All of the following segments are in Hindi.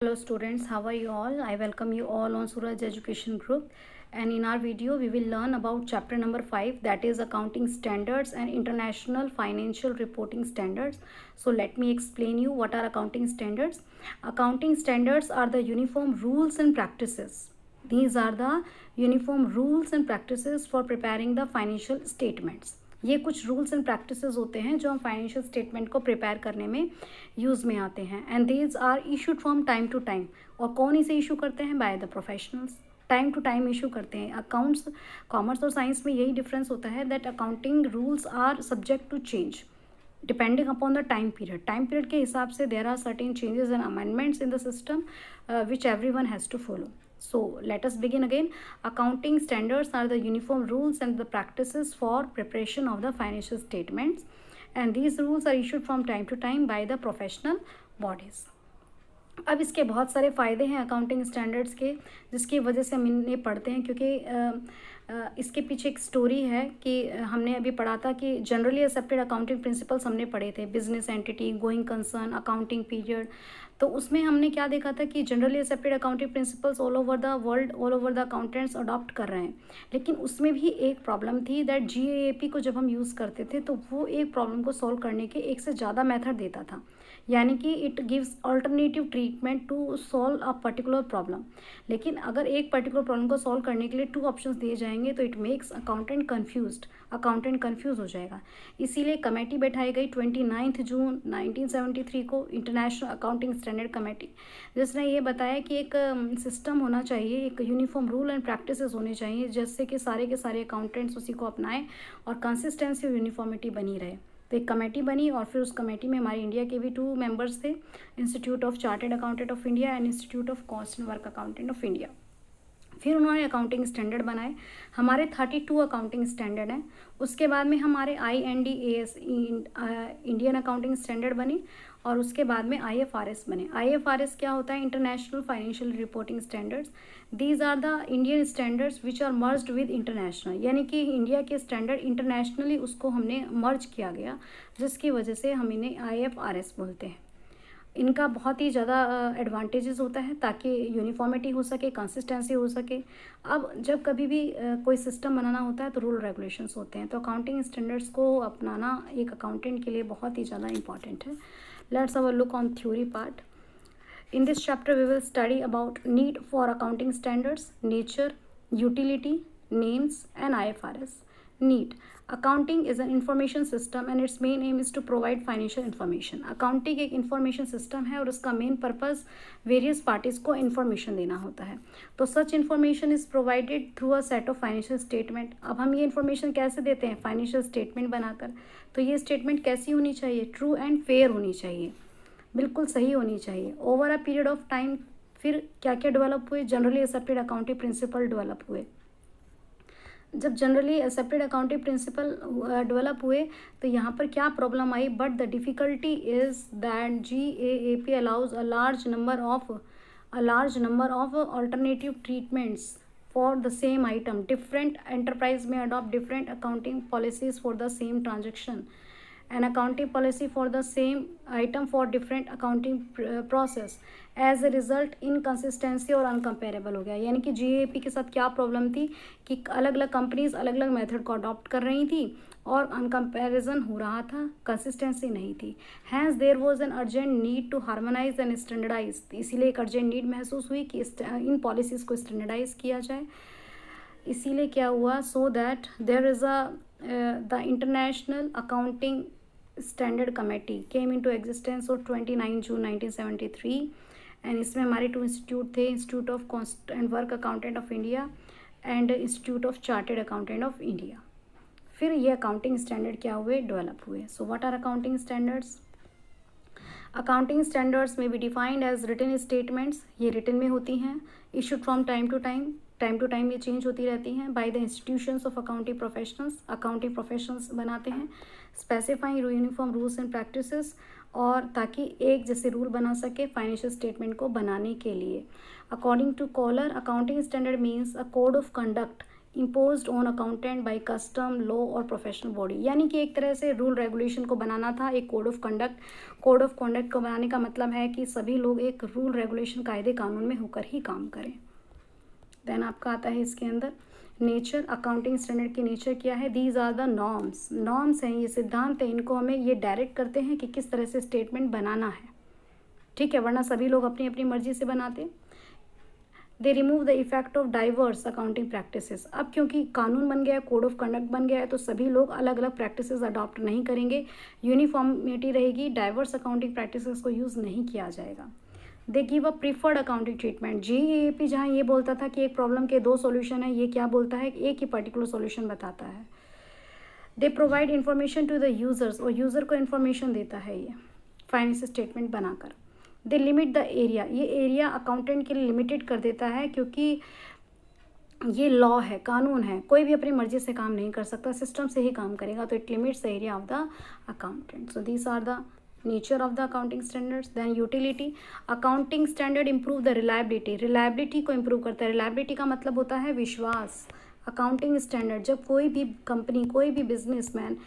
Hello students, how are you all? I welcome you all on Suraj Education Group, and in our video we will learn about chapter number 5, that is accounting standards and international financial reporting standards. So let me explain you what are accounting standards. Accounting standards are the uniform rules and practices. These are the uniform rules and practices for preparing the financial statements. ये कुछ रूल्स एंड प्रैक्टिसेस होते हैं जो हम फाइनेंशियल स्टेटमेंट को प्रिपेयर करने में यूज़ में आते हैं, and these are issued from time to time. और कौन इसे इशू करते हैं? By the professionals. Time to time issue करते हैं. अकाउंट्स, कॉमर्स और साइंस में यही डिफरेंस होता है that accounting rules are subject to change depending upon the time period. Time period के हिसाब से there are certain changes and amendments in the system which every one has to follow. So let us begin again. Accounting standards are the uniform rules and the practices for preparation of the financial statements, and these rules are issued from time to time by the professional bodies. अब इसके बहुत सारे फ़ायदे हैं अकाउंटिंग स्टैंडर्ड्स के, जिसकी वजह से हम इन्हें पढ़ते हैं, क्योंकि इसके पीछे एक स्टोरी है कि हमने अभी पढ़ा था कि जनरली एक्सेप्टेड अकाउंटिंग प्रिंसिपल्स हमने पढ़े थे, business entity, going concern, accounting period. तो उसमें हमने क्या देखा था कि generally accepted accounting principles all over the world, all over the accountants adopt कर रहे हैं. लेकिन उसमें भी एक प्रॉब्लम थी दैट GAAP को जब हम यूज़ करते थे तो वो एक प्रॉब्लम को सॉल्व करने के एक से ज़्यादा मेथड देता था, यानी कि it gives alternative treatment to solve a particular problem. लेकिन अगर एक पर्टिकुलर प्रॉब्लम को सॉल्व करने के लिए 2 ऑप्शंस दिए जाएंगे तो इट मेक्स अकाउंटेंट कंफ्यूज हो जाएगा. इसीलिए कमेटी बैठाई गई 29 जून 1973 को, इंटरनेशनल अकाउंटिंग स्टैंडर्ड कमेटी, जिसने ये बताया कि एक सिस्टम होना चाहिए, एक यूनिफॉर्म रूल एंड प्रैक्टिसेस होने चाहिए जिससे कि सारे के सारे अकाउंटेंट्स उसी को अपनाएं और कंसिस्टेंसी और यूनिफॉर्मिटी बनी रहे. तो एक कमेटी बनी और फिर उस कमेटी में हमारे इंडिया के भी 2 मेंबर्स थे, institute of chartered accountant of India and institute of cost and work accountant of India. फिर उन्होंने अकाउंटिंग स्टैंडर्ड बनाए. हमारे 32 अकाउंटिंग स्टैंडर्ड हैं. उसके बाद में हमारे INDAS इंडियन अकाउंटिंग स्टैंडर्ड बने, और उसके बाद में IFRS बने. IFRS क्या होता है? International financial reporting standards. These are the Indian standards which are merged with international, यानी कि इंडिया के स्टैंडर्ड इंटरनेशनली उसको हमने मर्ज किया गया, जिसकी वजह से हम इन्हें IFRS बोलते हैं. इनका बहुत ही ज़्यादा एडवांटेजेस होता है ताकि यूनिफॉर्मिटी हो सके, कंसिस्टेंसी हो सके. अब जब कभी भी कोई सिस्टम बनाना होता है तो रूल रेगुलेशंस होते हैं, तो अकाउंटिंग स्टैंडर्ड्स को अपनाना एक अकाउंटेंट के लिए बहुत ही ज़्यादा इंपॉर्टेंट है. Let's have a look on theory part. In this chapter, we will study about need for accounting standards, nature, utility, names, and IFRS. Need. Accounting is an information system and its main aim is to provide financial information. Accounting एक information system है और उसका main purpose various parties को information देना होता है. तो such information is provided through a set of financial statement. अब हम ये information कैसे देते हैं? Financial statement बनाकर. तो ये statement कैसी होनी चाहिए? True and fair होनी चाहिए, बिल्कुल सही होनी चाहिए. Over a period of time फिर क्या क्या डेवलप हुए? Generally accepted accounting principle develop हुए. जब generally accepted accounting principle develop हुए तो यहाँ पर क्या problem I? But the difficulty is that GAAP allows a large number of alternative treatments for the same item. Different enterprise may adopt different accounting policies for the same transaction. An accounting policy for the same item for different accounting process. As a result inconsistency और uncomparable हो गया. यानी कि GAAP के साथ क्या प्रॉब्लम थी कि अलग अलग कंपनीज अलग अलग मेथड को अडॉप्ट कर रही थी और अनकम्पेरिजन हो रहा था, कंसिस्टेंसी नहीं थी. Hence there was an urgent need to harmonise and standardise. इसीलिए एक अर्जेंट नीड महसूस हुई कि इन पॉलिसीज़ को स्टैंडर्डाइज किया जाए. इसीलिए क्या हुआ? So that there is the international accounting standard committee came into existence of 29 June 1973. And इसमें हमारे 2 इंस्टीट्यूट थे, institute of cost and work accountant of India and institute of chartered accountant of India. फिर ये अकाउंटिंग स्टैंडर्ड क्या हुए? डेवलप हुए. So what are accounting standards? Accounting standards में be defined as written statements. ये रिटन में होती हैं, issued from time to time ये चेंज होती रहती हैं by the institutions of accounting professionals बनाते हैं. Specifying uniform rules and practices, और ताकि एक जैसे रूल बना सके फाइनेंशियल स्टेटमेंट को बनाने के लिए. According to Kohler, accounting standard means a code of conduct imposed on accountant by custom, law और प्रोफेशनल बॉडी। यानी कि एक तरह से रूल रेगुलेशन को बनाना था, एक code of conduct. Code of conduct को बनाने का मतलब है कि सभी लोग एक रूल रेगुलेशन, कायदे कानून में होकर ही काम करें। देन आपका आता है इसके अंदर नेचर। अकाउंटिंग स्टैंडर्ड की नेचर क्या है? These are the norms. Norms हैं, ये सिद्धांत है, इनको हमें ये डायरेक्ट करते हैं कि किस तरह से स्टेटमेंट बनाना है, ठीक है, वरना सभी लोग अपनी अपनी मर्जी से बनाते। They remove the effect of diverse accounting practices. अब क्योंकि कानून बन गया है, कोड ऑफ कंडक्ट बन गया है, तो सभी लोग अलग अलग प्रैक्टिसेस अडॉप्ट नहीं करेंगे, यूनिफॉर्मिटी रहेगी, डाइवर्स अकाउंटिंग प्रैक्टिसेस को यूज़ नहीं किया जाएगा। They give a preferred accounting treatment. GEAP जहाँ ये बोलता था कि एक प्रॉब्लम के दो सॉल्यूशन है, ये क्या बोलता है? एक ही पर्टिकुलर सॉल्यूशन बताता है। They provide information to the users, और यूज़र को इन्फॉर्मेशन देता है ये फाइनेंशियल स्टेटमेंट बनाकर। दे लिमिट द एरिया, ये एरिया अकाउंटेंट के लिए लिमिटेड कर देता है, क्योंकि ये लॉ है, कानून है, कोई भी अपनी मर्जी से काम नहीं कर सकता, सिस्टम से ही काम करेगा, तो it limits the area of the accountant. So these are the nature of the accounting standards. Then utility. Accounting standard improve the reliability, reliability को इंप्रूव करता है। रिलायबिलिटी का मतलब होता है विश्वास। अकाउंटिंग स्टैंडर्ड, जब कोई भी कंपनी, कोई भी बिजनेसमैन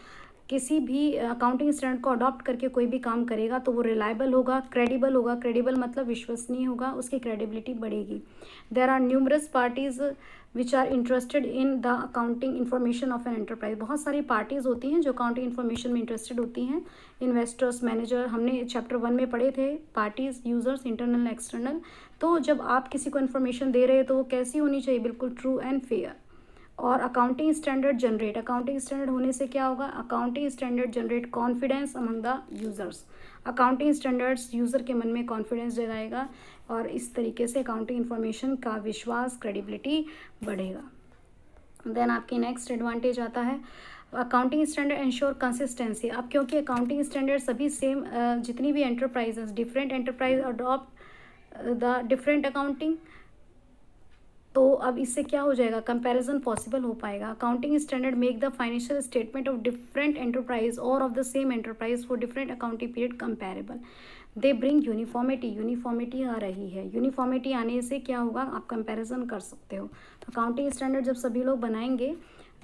किसी भी अकाउंटिंग स्टैंडर्ड को अडॉप्ट करके कोई भी काम करेगा तो वो रिलायबल होगा, क्रेडिबल होगा। क्रेडिबल मतलब विश्वसनीय होगा, उसकी क्रेडिबिलिटी बढ़ेगी। There are numerous parties which are interested in the accounting information of an enterprise. बहुत सारी पार्टीज होती हैं जो अकाउंटिंग इन्फॉर्मेशन में इंटरेस्टेड होती हैं। इन्वेस्टर्स, मैनेजर, हमने चैप्टर 1 में पढ़े थे, पार्टीज, यूजर्स, इंटरनल, एक्सटर्नल। तो जब आप किसी को इन्फॉर्मेशन दे रहे हो तो वो कैसी होनी चाहिए? बिल्कुल ट्रू एंड फेयर। और accounting standard generate, accounting standard होने से क्या होगा? Accounting standard generate confidence among the users. Accounting standards user के मन में कॉन्फिडेंस जगाएगा, और इस तरीके से अकाउंटिंग इन्फॉर्मेशन का विश्वास, क्रेडिबिलिटी बढ़ेगा। देन आपकी नेक्स्ट एडवांटेज आता है अकाउंटिंग स्टैंडर्ड इंश्योर कंसिस्टेंसी। अब क्योंकि अकाउंटिंग स्टैंडर्ड सभी सेम, जितनी भी enterprises, different enterprise adopt the different accounting, तो अब इससे क्या हो जाएगा? कंपैरिजन पॉसिबल हो पाएगा। Accounting standard make the financial statement of different enterprise और of the same enterprise for different accounting period comparable. They bring uniformity, uniformity आ रही है। यूनिफॉर्मिटी आने से क्या होगा? आप कंपैरिजन कर सकते हो। अकाउंटिंग स्टैंडर्ड जब सभी लोग बनाएंगे,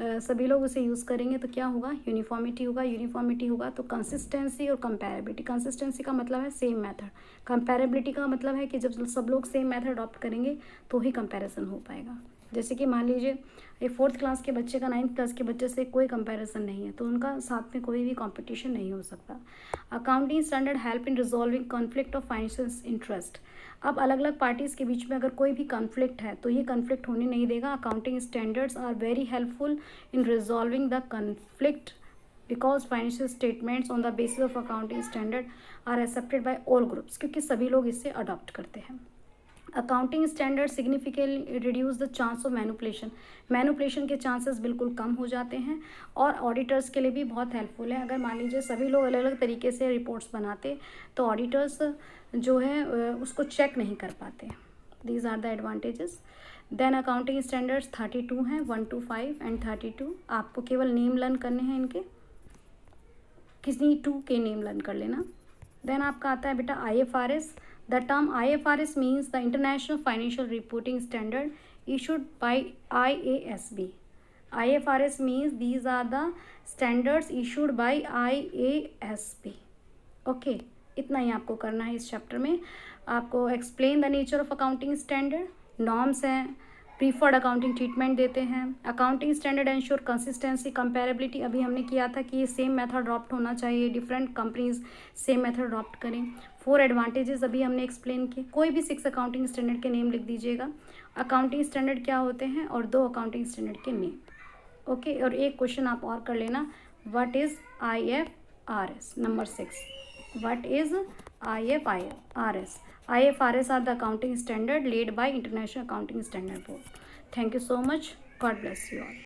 सभी लोग उसे यूज़ करेंगे तो क्या होगा? यूनिफॉर्मिटी होगा। यूनिफॉर्मिटी होगा तो कंसिस्टेंसी और कंपैरेबिलिटी। कंसिस्टेंसी का मतलब है सेम मेथड, कंपैरेबिलिटी का मतलब है कि जब सब लोग सेम मेथड अडॉप्ट करेंगे तो ही कंपैरिजन हो पाएगा। जैसे कि मान लीजिए एक 4th क्लास के बच्चे का 9th क्लास के बच्चे से कोई कंपैरिजन नहीं है, तो उनका साथ में कोई भी कंपटीशन नहीं हो सकता। Accounting standard help in resolving conflict of financial interest. अब अलग अलग पार्टीज़ के बीच में अगर कोई भी कॉन्फ्लिक्ट है तो ये कॉन्फ्लिक्ट होने नहीं देगा। Accounting standards are very helpful in resolving the conflict because financial statements on the basis of accounting standard are accepted by all groups, क्योंकि सभी लोग इससे अडॉप्ट करते हैं। Accounting standard significantly reduce the chance of manipulation, manipulation के चांसेस बिल्कुल कम हो जाते हैं। और ऑडिटर्स के लिए भी बहुत हेल्पफुल है। अगर मान लीजिए सभी लोग अलग अलग तरीके से रिपोर्ट्स बनाते तो ऑडिटर्स जो है उसको चेक नहीं कर पाते। These are the advantages. Then accounting standards 32 हैं, 1 to 5 एंड 32। आपको केवल नेम लर्न करने हैं इनके, किसी 2 के नेम लर्न कर लेना। देन आपका आता है बेटा IFRS। The term IFRS means the International Financial Reporting Standard issued by IASB. IFRS means these are the standards issued by IASB. Okay, इतना ही आपको करना है इस चैप्टर में। आपको explain the nature of accounting standard, norms हैं, प्रीफर्ड अकाउंटिंग ट्रीटमेंट देते हैं, अकाउंटिंग स्टैंडर्ड एंश्योर कंसिस्टेंसी, कंपैरेबिलिटी अभी हमने किया था कि ये सेम मेथड अडॉप्ट होना चाहिए, different companies same method adopt करें। 4 एडवांटेजेस अभी हमने एक्सप्लेन किए। कोई भी 6 अकाउंटिंग स्टैंडर्ड के नेम लिख दीजिएगा, अकाउंटिंग स्टैंडर्ड क्या होते हैं, और 2 अकाउंटिंग स्टैंडर्ड के नेम। ओके, और एक क्वेश्चन आप और कर लेना, what is IFRS? Number 6, what is IFRS? IFRS are the accounting standard laid by International Accounting Standard Board. Thank you so much. God bless you all.